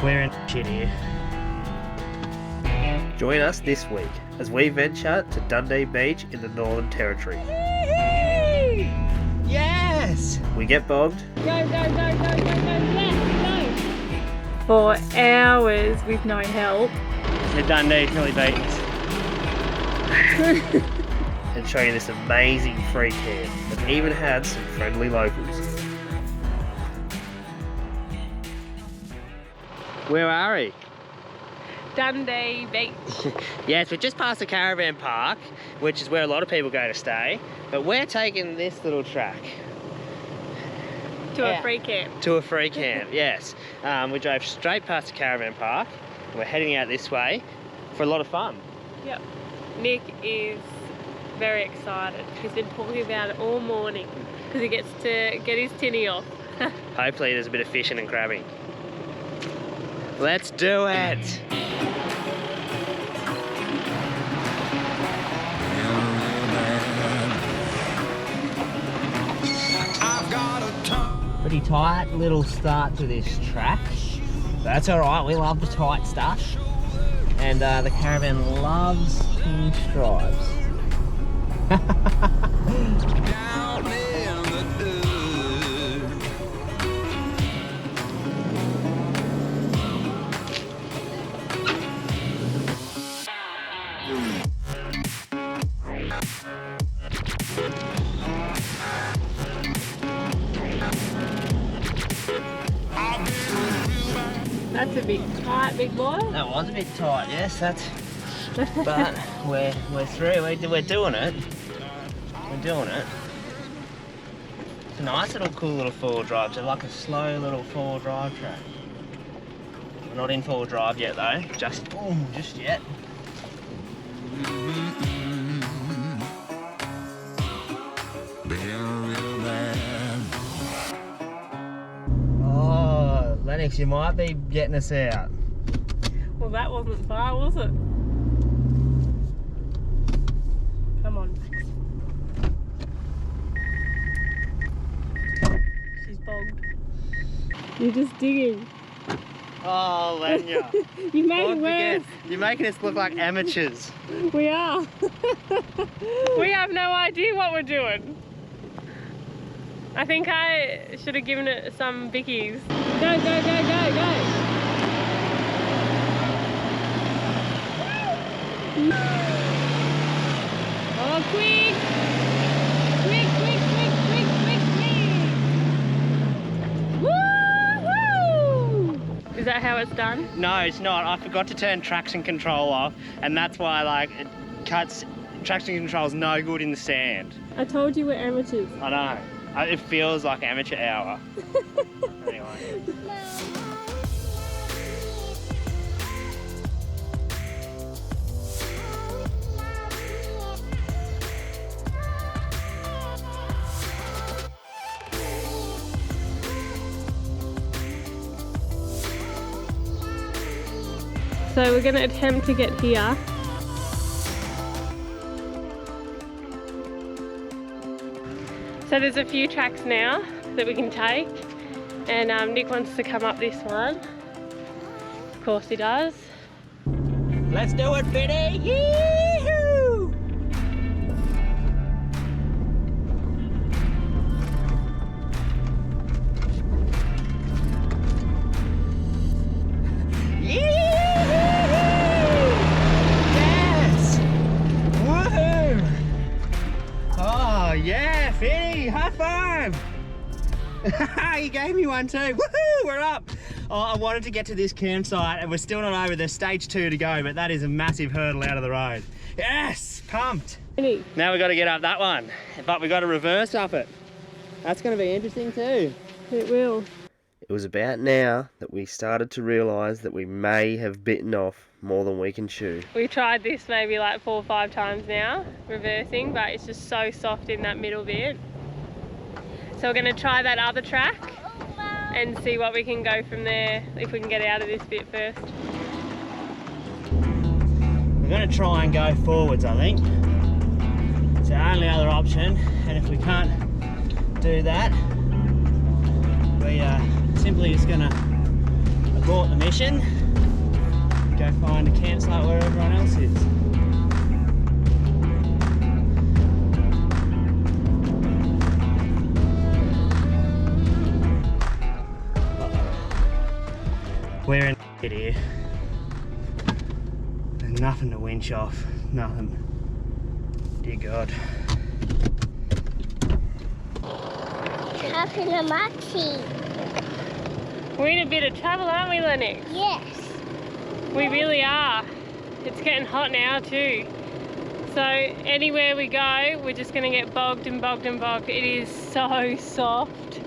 We're in shit here. Join us this week as we venture to Dundee Beach in the Northern Territory. Yes! We get bogged. Go, yes, go! For hours with no help. The Dundee nearly beat us. And show you this amazing free camp that even had some friendly locals. Where are we? Dundee Beach. Yes, we're just past the caravan park, which is where a lot of people go to stay, but we're taking this little track. To a free camp. To a free camp, yes. We drove straight past the caravan park, and we're heading out this way for a lot of fun. Yep. Nick is very excited. He's been talking about it all morning because he gets to get his tinny off. Hopefully there's a bit of fishing and crabbing. Let's do it! Pretty tight little start to this track. That's alright, we love the tight stuff. And the caravan loves pink stripes. That's a bit tight, big boy. That was a bit tight, yes, that's. But we're through. We're doing it. We're doing it. It's a nice little cool little four-wheel drive. It's like a slow little four-wheel drive track. We're not in four-wheel drive yet though. Just yet. Oh, Lennox, you might be getting us out. Well, that wasn't far, was it? Come on. She's bogged. You're just digging. Oh, Lenya. You made it worse. You're making us look like amateurs. We are. We have no idea what we're doing. I think I should have given it some bickies. Go, go, go, go, go. Oh, quick! Quick, quick, quick, quick, quick, quick! Woo-hoo! Is that how it's done? No, it's not. I forgot to turn traction control off, and that's why, like, it cuts. Traction control is no good in the sand. I told you we're amateurs. I know. It feels like amateur hour. Anyway. So we're going to attempt to get here. So there's a few tracks now that we can take, and Nick wants to come up this one. Of course he does. Let's do it, Biddy! Yee-hoo! Yes! Woohoo! Oh yeah, Fiddy, high five! You gave me one too. Woohoo! We're up. Oh, I wanted to get to this campsite and we're still not over. There's stage 2 to go, but that is a massive hurdle out of the road. Yes, pumped. Now we've got to get up that one, but we've got to reverse up it. That's going to be interesting too. It will. It was about now that we started to realise that we may have bitten off more than we can chew. We tried this maybe like 4 or 5 times now, reversing, but it's just so soft in that middle bit. So we're going to try that other track and see what we can go from there, if we can get out of this bit first. We're going to try and go forwards, I think. It's our only other option, and if we can't do that, we are simply just going to abort the mission. Go find a campsite where everyone else is. We're in it here. There's nothing to winch off, nothing. Dear God. Up in a maxi. We're in a bit of trouble, aren't we, Lennox? Yes. We really are. It's getting hot now too. So anywhere we go, we're just gonna get bogged and bogged and bogged. It is so soft.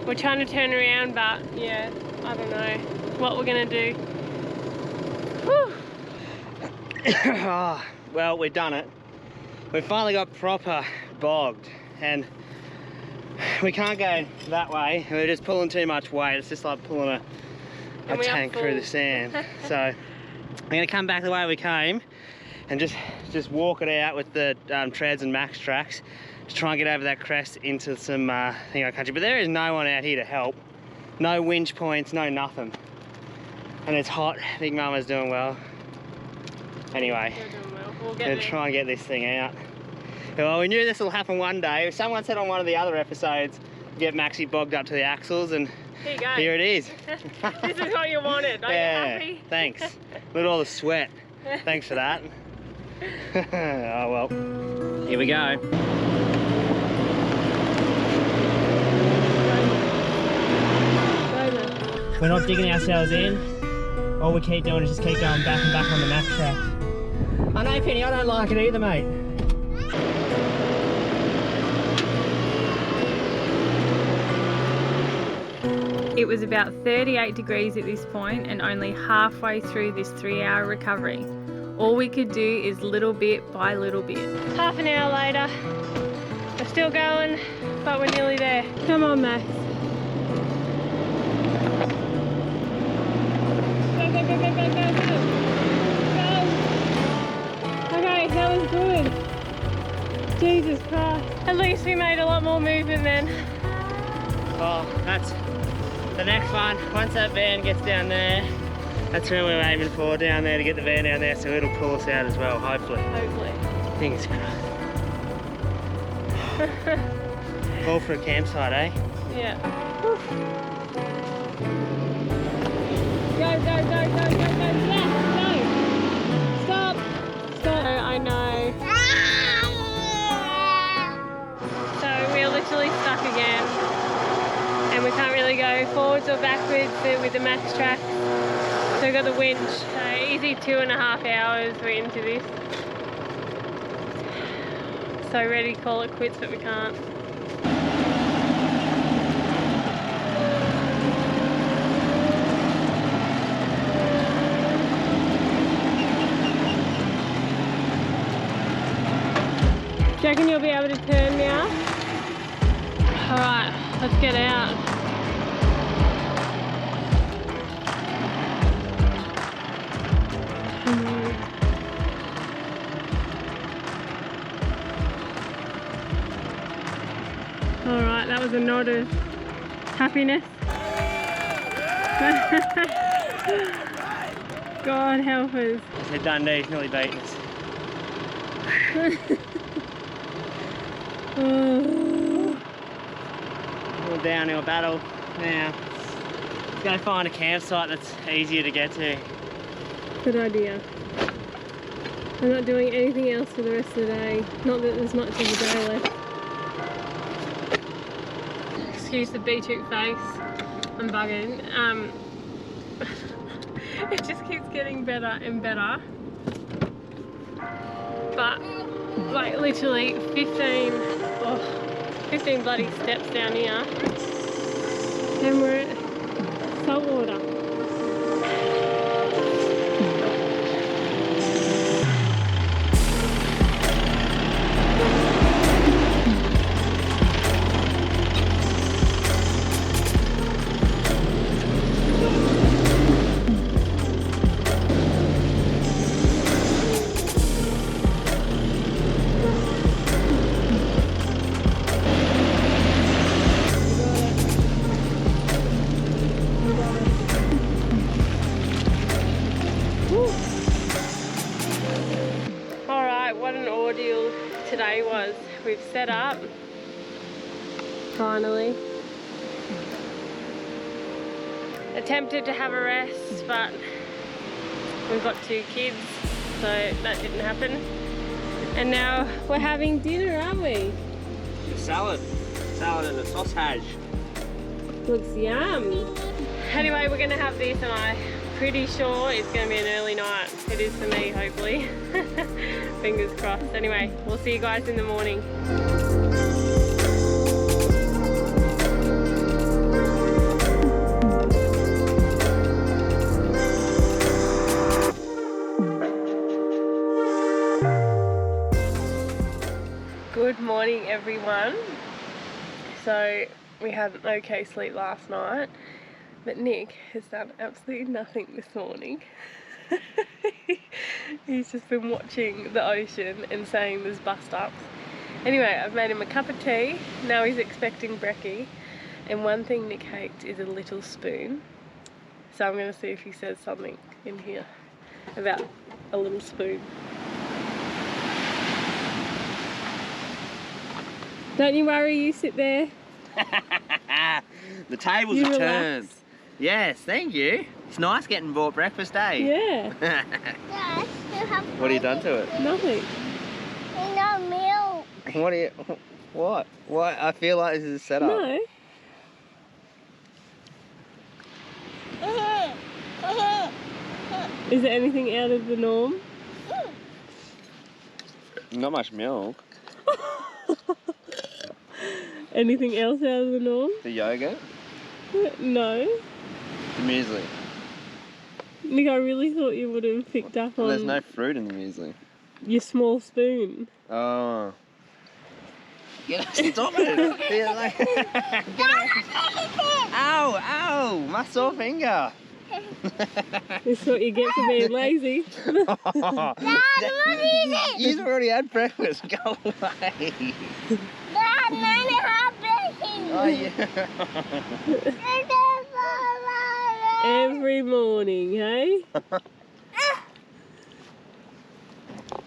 We're trying to turn around, but yeah, I don't know what we're gonna do. Whew. Oh, well, we've done it. We've finally got proper bogged, and we can't go that way. We're just pulling too much weight. It's just like pulling a tank through the sand. So we're gonna come back the way we came and just walk it out with the treads and max tracks to try and get over that crest into some thing of country. But there is no one out here to help. No winch points, no nothing. And it's hot. Big Mama's doing well. Anyway, We'll gonna try and get this thing out. Well, we knew this will happen one day. Someone said on one of the other episodes, get Maxi bogged up to the axles, and here you go. Here it is. This is what you wanted. Are you happy? Thanks. Look at all the sweat. Thanks for that. Oh well. Here we go. We're not digging ourselves in. All we keep doing is just keep going back and back on the max track. I know, Penny, I don't like it either, mate. It was about 38 degrees at this point and only halfway through this 3-hour recovery. All we could do is little bit by little bit. Half an hour later, we're still going, but we're nearly there. Come on, Max. Go, go, go, go, go, go, go. Go. Okay, that was good. Jesus Christ. At least we made a lot more movement then. Well, that's the next one. Once that van gets down there, that's where we're aiming for, down there, to get the van down there so it'll pull us out as well, hopefully. Hopefully. Fingers crossed. All for a campsite, eh? Yeah. Whew. Go, go, go, go, go, go. Yes, go. Stop. Stop. I know. So we're literally stuck again. And we can't really go forwards or backwards with the max track. So we've got the winch. Easy 2.5 hours we're into this. So ready to call it quits, but we can't. Do you reckon you'll be able to turn now? Alright, let's get out. Alright, that was a nod of happiness. God help us. So Dundee's nearly beaten us. All downhill battle now. Let's go find a campsite that's easier to get to. Good idea. I'm not doing anything else for the rest of the day. Not that there's much of the day left. Excuse the beetroot face. I'm bugging. It just keeps getting better and better. But like literally 15 bloody steps down here and we're at salt water. we've set up. Finally. Attempted to have a rest, but we've got 2 kids, so that didn't happen. And now we're having dinner, aren't we? Salad and a sausage. Looks yum. Anyway, we're gonna have this, and I'm pretty sure it's gonna be an early night. It is for me, hopefully. Fingers crossed. Anyway, we'll see you guys in the morning. Good morning, everyone. So we had an okay sleep last night, but Nick has done absolutely nothing this morning. He's just been watching the ocean and saying there's bust-ups. Anyway, I've made him a cup of tea. Now he's expecting brekkie. And one thing Nick hates is a little spoon. So I'm going to see if he says something in here about a little spoon. Don't you worry, you sit there. The tables You are relax. turned. Yes, thank you. It's nice getting bought breakfast, eh? Yeah, What have you done to it? nothing. What are you... What? What? I feel like this is a setup. No. Is there anything out of the norm? Not much milk. Anything else out of the norm? The yogurt. No. The muesli. Nick, I really thought you would have picked up on There's no fruit in the muesli. your small spoon. Oh. Get us, stop it! Yeah, like- Get us. Ow! Ow! My sore finger! That's what you get for being lazy. You've already had breakfast. Go away. Oh yeah. Every morning, hey?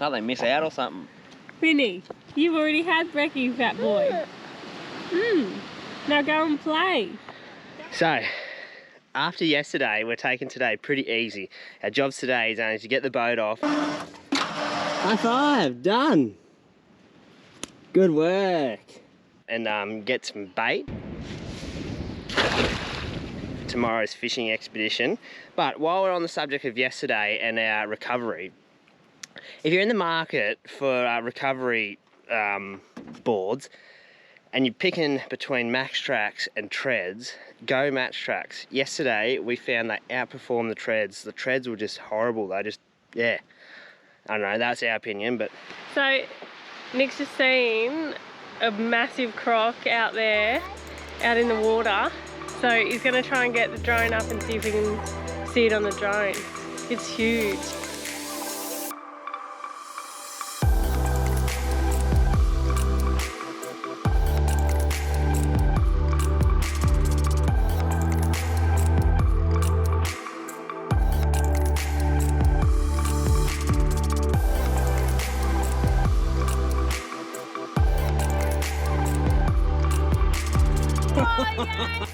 Oh, they miss out or something. Finny, you've already had brekkie, fat boy. Now go and play. So, after yesterday, we're taking today pretty easy. Our jobs today is only to get the boat off. High five, done. Good work. And get some bait. Tomorrow's fishing expedition. But while we're on the subject of yesterday and our recovery, if you're in the market for recovery boards and you're picking between Max Tracks and treads, go Max Tracks. Yesterday we found they outperformed the treads. The treads were just horrible. They just, yeah, I don't know, that's our opinion, but. So, Nick's just seen a massive croc out there, out in the water. So he's going to try and get the drone up and see if we can see it on the drone. It's huge.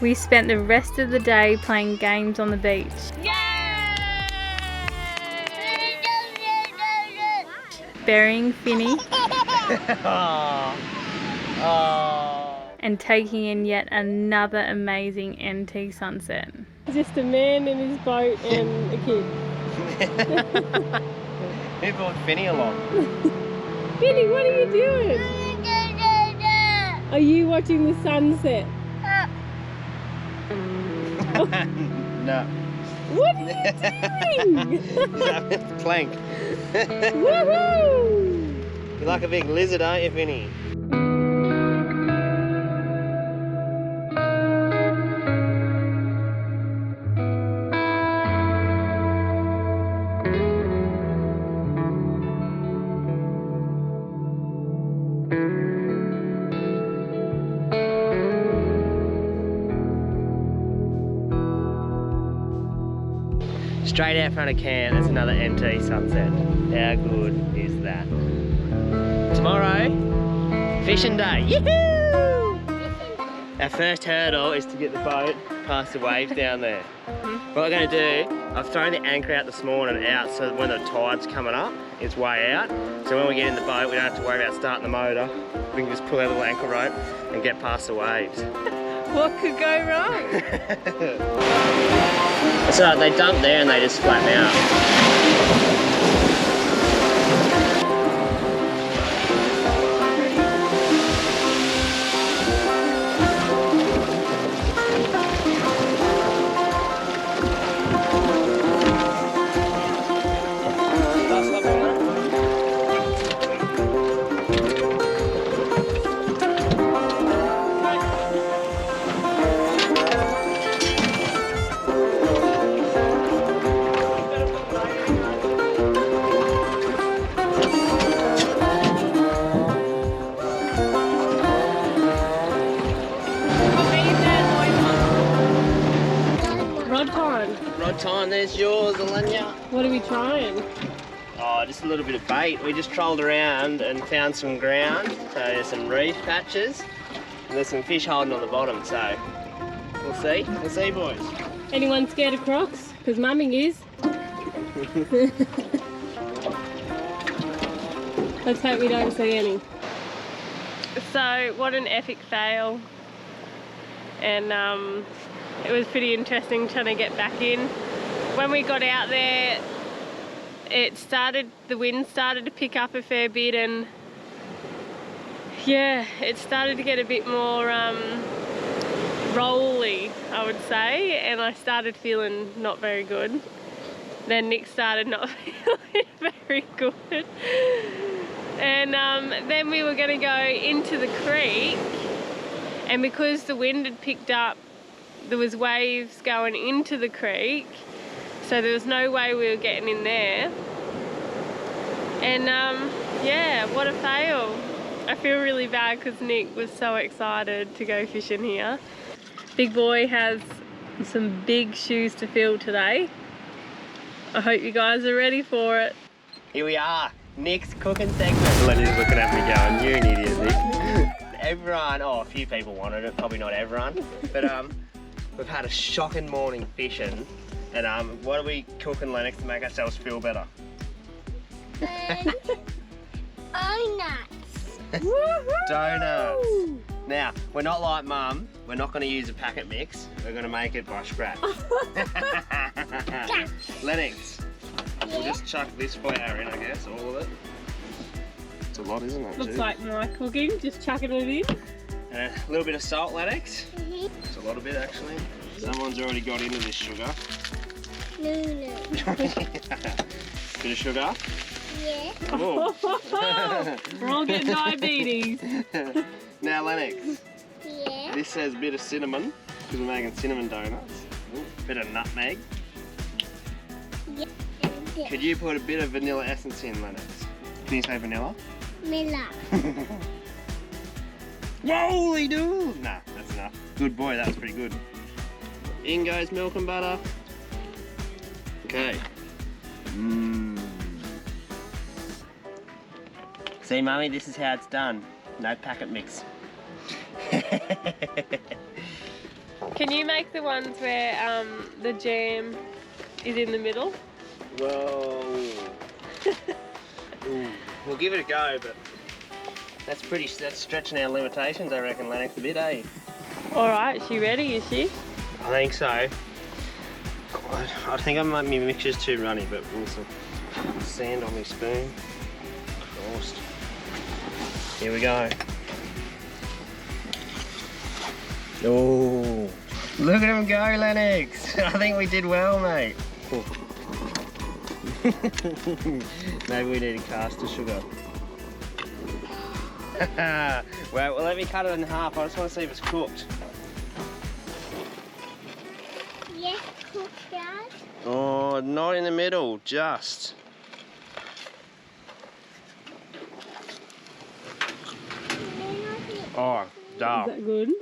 We spent the rest of the day playing games on the beach. Burying Finny. And taking in yet another amazing NT sunset. Just a man in his boat and a kid. Who brought Finny along? Finny, what are you doing? Are you watching the sunset? No. What are you doing? It's plank. Woohoo! You're like a big lizard, aren't you, Finny? Straight out front of camp, there's another NT sunset. How good is that? Tomorrow, Fishing day. Yee-hoo! Our first hurdle is to get the boat past the waves down there. What we're going to do, I've thrown the anchor out this morning out so that when the tide's coming up, it's way out. So when we get in the boat, we don't have to worry about starting the motor. We can just pull our little anchor rope and get past the waves. What could go wrong? That's right, they dump there and they just flatten out. Rod time, there's yours, Elnick. What are we trying? Oh, just a little bit of bait. We just trolled around and found some ground. So there's some reef patches and there's some fish holding on the bottom. So we'll see. We'll see, boys. Anyone scared of crocs? Because Mummy is. Let's hope we don't see any. So, what an epic fail. And it was pretty interesting trying to get back in. When we got out there, the wind started to pick up a fair bit, and yeah, it started to get a bit more rolly, I would say, and I started feeling not very good. Then Nick started not feeling very good. And then we were going to go into the creek, and because the wind had picked up, there was waves going into the creek, so there was no way we were getting in there. And yeah, what a fail. I feel really bad because Nick was so excited to go fishing here. Big boy has some big shoes to fill today. I hope you guys are ready for it. Here we are, Nick's cooking segment. Lenny's looking at me going, you're an idiot, Nick. Everyone, oh, a few people wanted it, probably not everyone, but we've had a shocking morning fishing, and what are we cooking, Lennox, to make ourselves feel better? Donuts. Donuts. Now, we're not like Mum. We're not going to use a packet mix. We're going to make it by scratch. Lennox, we'll just chuck this flour in, I guess, all of it. It's a lot, isn't it? Looks like my cooking, just chucking it in. And a little bit of salt, Lennox. It's a lot of bit, actually. Someone's already got into this sugar. No. Bit of sugar. Yeah. Oh. We're all getting diabetes. Now, Lennox, Yeah. this says a bit of cinnamon, because we're making cinnamon donuts. Ooh, bit of nutmeg. Yeah. Could you put a bit of vanilla essence in, Lennox? Can you say vanilla? Miller. Holy dude! Nah, that's enough. Good boy, that was pretty good. In goes milk and butter. Okay. See, Mummy, this is how it's done. No packet mix. Can you make the ones where the jam is in the middle? Whoa. Ooh, we'll give it a go, but that's stretching our limitations, I reckon, Lennox, a bit, eh? Alright, is she ready, is she? I think so. I think my mixture's too runny, but we'll some sand on my spoon. Christ. Here we go. Oh, look at him go, Lennox. I think we did well, mate. Maybe we need a cast of sugar. Well, let me cut it in half. I just want to see if it's cooked. Yes, cook that. Oh, not in the middle, just. Oh, duh. Is that good?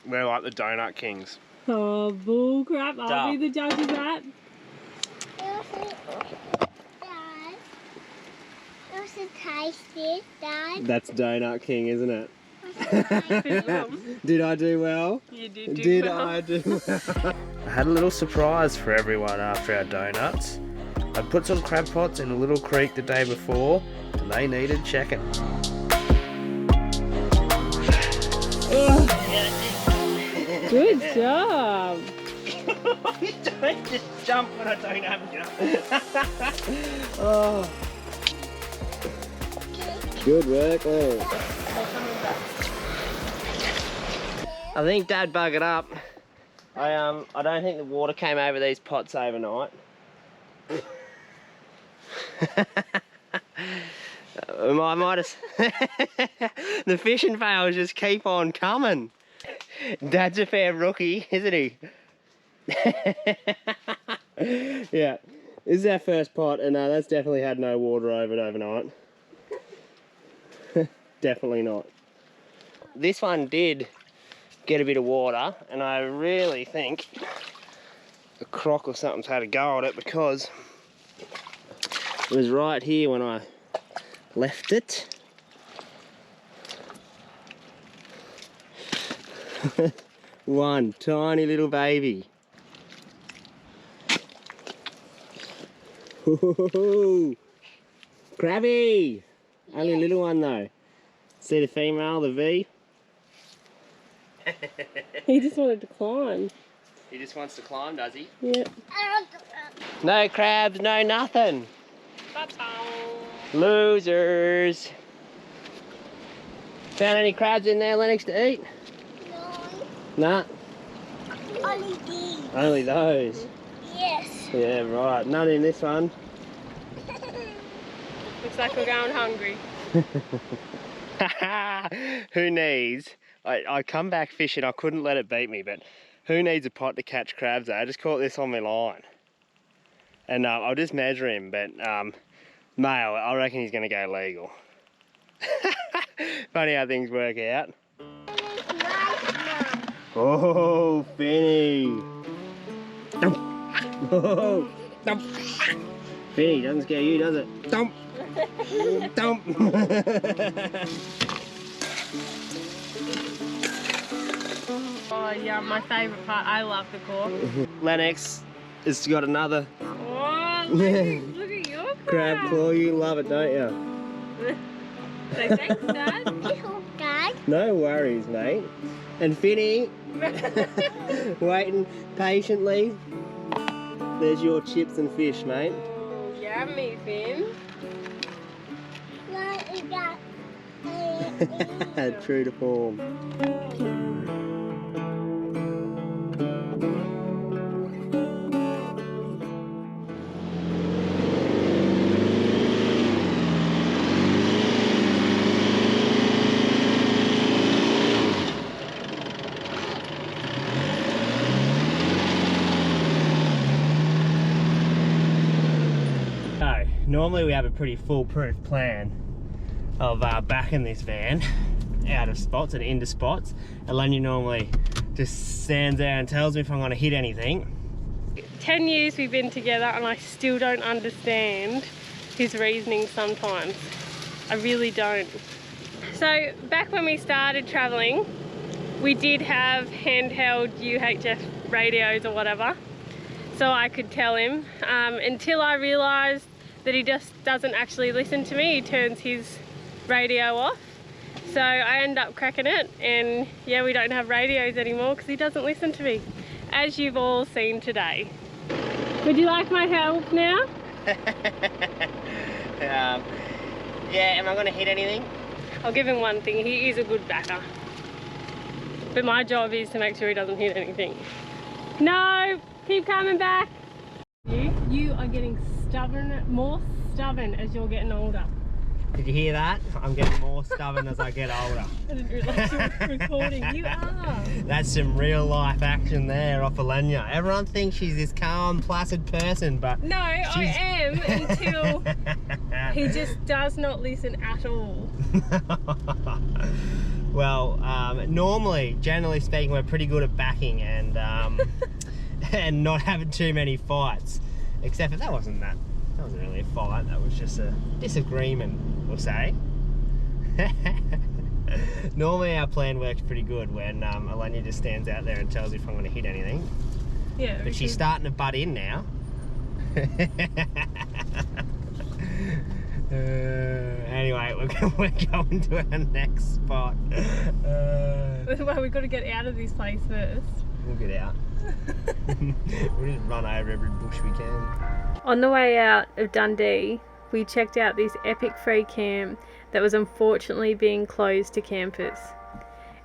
We're like the donut kings. Oh, bull crap. I'll be the judge of that. Dad. Also tasty, Dad. That's donut king, isn't it? Did I do well? You did do Did well. I do well? I had a little surprise for everyone after our donuts. I put some crab pots in a little creek the day before and they needed checking. Good job. You don't just jump when I don't have you. Oh. Good work, Lou. I think Dad buggered up. I don't think the water came over these pots overnight. I might have... The fishing fails just keep on coming. Dad's a fair rookie, isn't he? Yeah, this is our first pot, and that's definitely had no water over it overnight. Definitely not. This one did get a bit of water, and I really think a croc or something's had a go at it because it was right here when I left it. One tiny little baby. Ooh, crabby! Only a little one though. See the female, the V? He just wanted to climb. He just wants to climb, does he? Yeah. No crabs, no nothing. Losers. Found any crabs in there, Lennox, to eat? No. Nah. Only these. Only those. Yes. Yeah, right. None in this one. Looks like we're going hungry. Who needs? I come back fishing, I couldn't let it beat me, but who needs a pot to catch crabs? I just caught this on my line. And I'll just measure him, but male, I reckon he's going to go legal. Funny how things work out. Oh, Finny. Oh, dump. Finny, doesn't scare you, does it? Dump. Dump. Oh yeah, my favourite part. I love the cork. Lennox has got another Oh, look at your crab claw. You love it, don't you? Say thanks, Dad. Little Dad. No worries, mate. And Finny, waiting patiently. There's your chips and fish, mate. Oh, yummy, Finn. What is that? True to form. Normally we have a pretty foolproof plan of backing this van out of spots and into spots. Elenia normally just stands there and tells me if I'm going to hit anything. 10 years we've been together and I still don't understand his reasoning sometimes. I really don't. So back when we started travelling, we did have handheld UHF radios or whatever, so I could tell him until I realised that he just doesn't actually listen to me. He turns his radio off. So I end up cracking it, and yeah, we don't have radios anymore because he doesn't listen to me, as you've all seen today. Would you like my help now? Yeah, am I going to hit anything? I'll give him one thing, he is a good backer. But my job is to make sure he doesn't hit anything. No, keep coming back. You are getting stubborn, more stubborn as you're getting older. Did you hear that? I'm getting more stubborn as I get older. I didn't realise you were recording. You are. That's some real life action there off Elenia. Everyone thinks she's this calm, placid person, but no, I am until he just does not listen at all. Well, normally, generally speaking, we're pretty good at backing and and not having too many fights. Except for that wasn't really a fight. That was just a disagreement, we'll say. Normally our plan works pretty good when Elenia just stands out there and tells if I'm going to hit anything. Yeah. But she's starting to butt in now. Anyway, we're going to our next spot. Well, we've got to get out of this place first. We'll get out. We'll just run over every bush we can. On the way out of Dundee, we checked out this epic free camp that was unfortunately being closed to campers.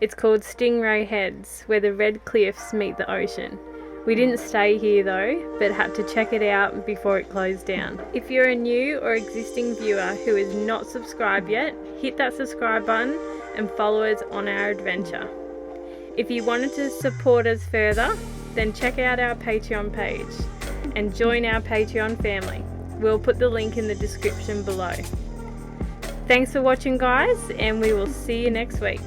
It's called Stingray Heads, where the red cliffs meet the ocean. We didn't stay here though, but had to check it out before it closed down. If you're a new or existing viewer who is not subscribed yet, hit that subscribe button and follow us on our adventure. If you wanted to support us further, then check out our Patreon page and join our Patreon family. We'll put the link in the description below. Thanks for watching guys, and we will see you next week.